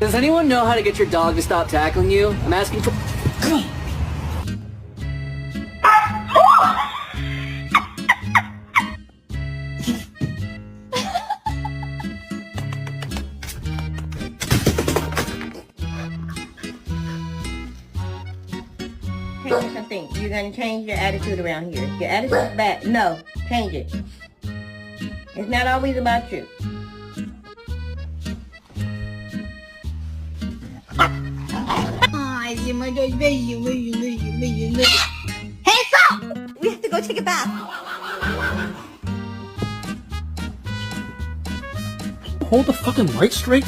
Does anyone know how to get your dog to stop tackling you? I'm asking for... Change something. You're gonna change your attitude around here. Your attitude's bad. No, change it. It's not always about you. Ay, hey, stop! We have to go take a bath. Hold the fucking light straight.